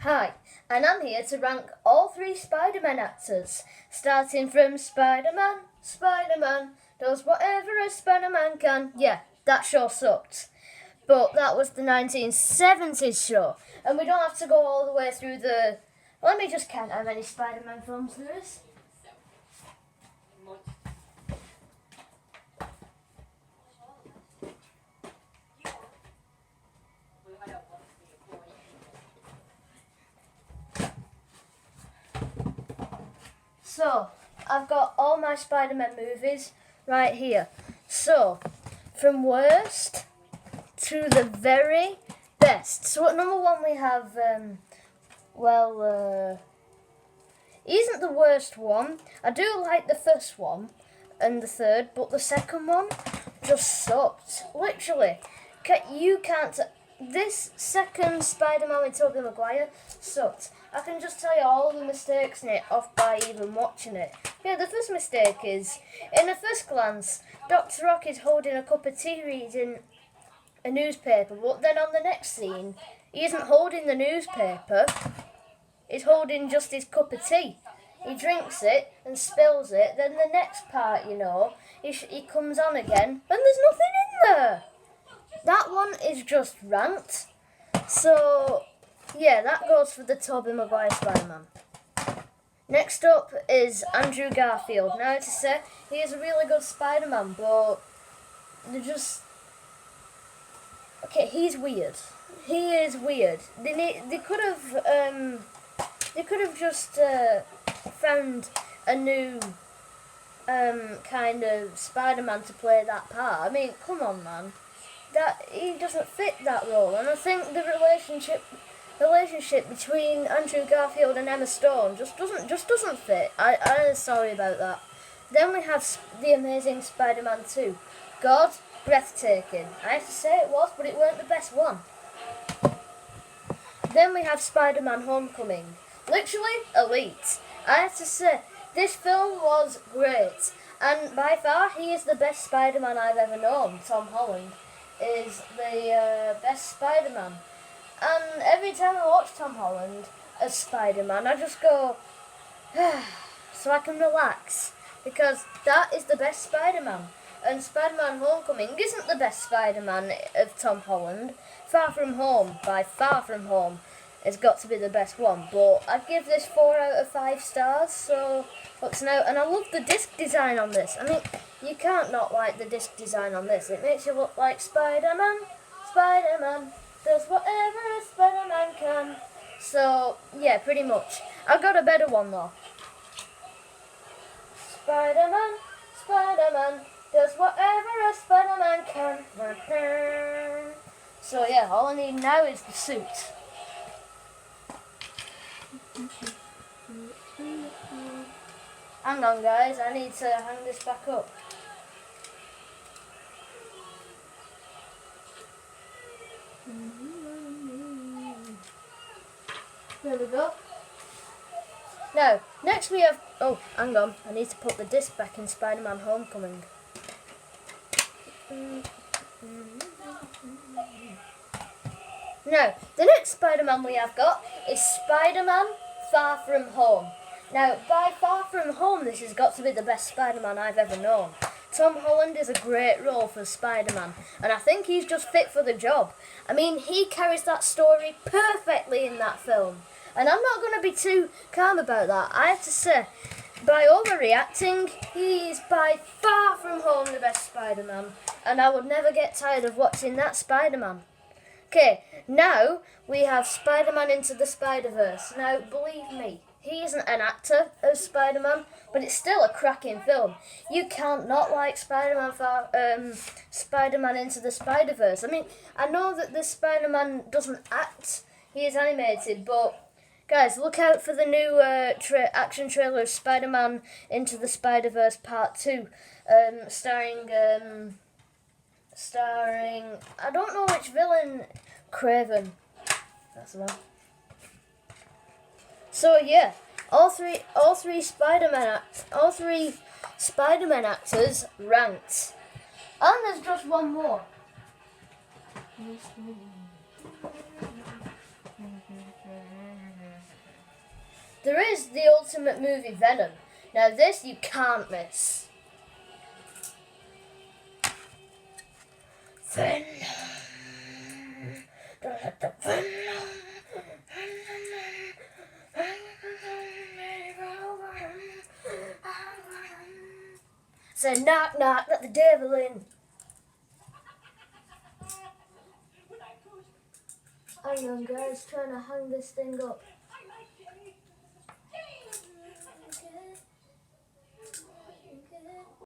Hi, and I'm here to rank all three Spider-Man actors, starting from Spider-Man. Spider-Man does whatever a Spider-Man can. Yeah, that sure sucked. But that was the 1970s show, and we don't have to go all the way through the... Let me just count how many Spider-Man films there is. So, I've got all my Spider-Man movies right here. So, from worst to the very best. So at number one we have, he isn't the worst one. I do like the first one and the third, but the second one just sucked. Literally, you can't... This second Spider-Man with Tobey Maguire sucked. I can just tell you all the mistakes in it off by even watching it. Yeah, the first mistake is, in the first glance, Dr. Rock is holding a cup of tea reading a newspaper, but then on the next scene, he isn't holding the newspaper, he's holding just his cup of tea. He drinks it and spills it, then the next part, he comes on again, and there's nothing in there. That one is just rant. So, yeah, that goes for the Tobey Maguire Spider-Man. Next up is Andrew Garfield. Now, to say, he is a really good Spider-Man, but they're just... Okay, he's weird. He is weird. They could have just found a new kind of Spider-Man to play that part. I mean, come on, man. That he doesn't fit that role, and I think the relationship between Andrew Garfield and Emma Stone just doesn't fit. I'm sorry about that. Then we have the Amazing Spider-Man 2. God, breathtaking. I have to say it was, but it weren't the best one. Then we have Spider-Man Homecoming. Literally elite. I have to say, this film was great, and by far he is the best Spider-Man I've ever known. Tom Holland is the best Spider-Man. And every time I watch Tom Holland as Spider-Man, I just go, so I can relax, because that is the best Spider-Man. And Spider-Man Homecoming isn't the best Spider-Man of Tom Holland. Far From Home, by Far From Home, has got to be the best one. But I'd give this 4 out of 5 stars, so looks now. And I love the disc design on this. I mean, you can't not like the disc design on this. It makes you look like Spider-Man. Spider-Man does whatever a Spider-Man can. So, yeah, pretty much. I've got a better one though. Spider-Man, Spider-Man does whatever a Spider-Man can. So yeah, all I need now is the suit. Hang on guys, I need to hang this back up. There we go. Now, next we have... Oh, hang on. I need to put the disc back in Spider-Man Homecoming. Now, the next Spider-Man we have got is Spider-Man Far From Home. Now, by Far From Home, this has got to be the best Spider-Man I've ever known. Tom Holland is a great role for Spider-Man, and I think he's just fit for the job. I mean, he carries that story perfectly in that film. And I'm not going to be too calm about that. I have to say, by overreacting, he is by Far From Home the best Spider-Man. And I would never get tired of watching that Spider-Man. Okay, now we have Spider-Man Into the Spider-Verse. Now, believe me, he isn't an actor as Spider-Man, but it's still a cracking film. You can't not like Spider-Man Into the Spider-Verse. I mean, I know that the Spider-Man doesn't act, he is animated, but guys, look out for the new action trailer of Spider-Man Into the Spider-Verse Part 2, starring, I don't know which villain, Craven. That's the one. So yeah, all three Spider-Man actors ranked. And there's just one more. There is the ultimate movie Venom. Now this you can't miss. Venom. Don't let the venom. Say knock knock, let the devil in. Hang on guys, trying to hang this thing up.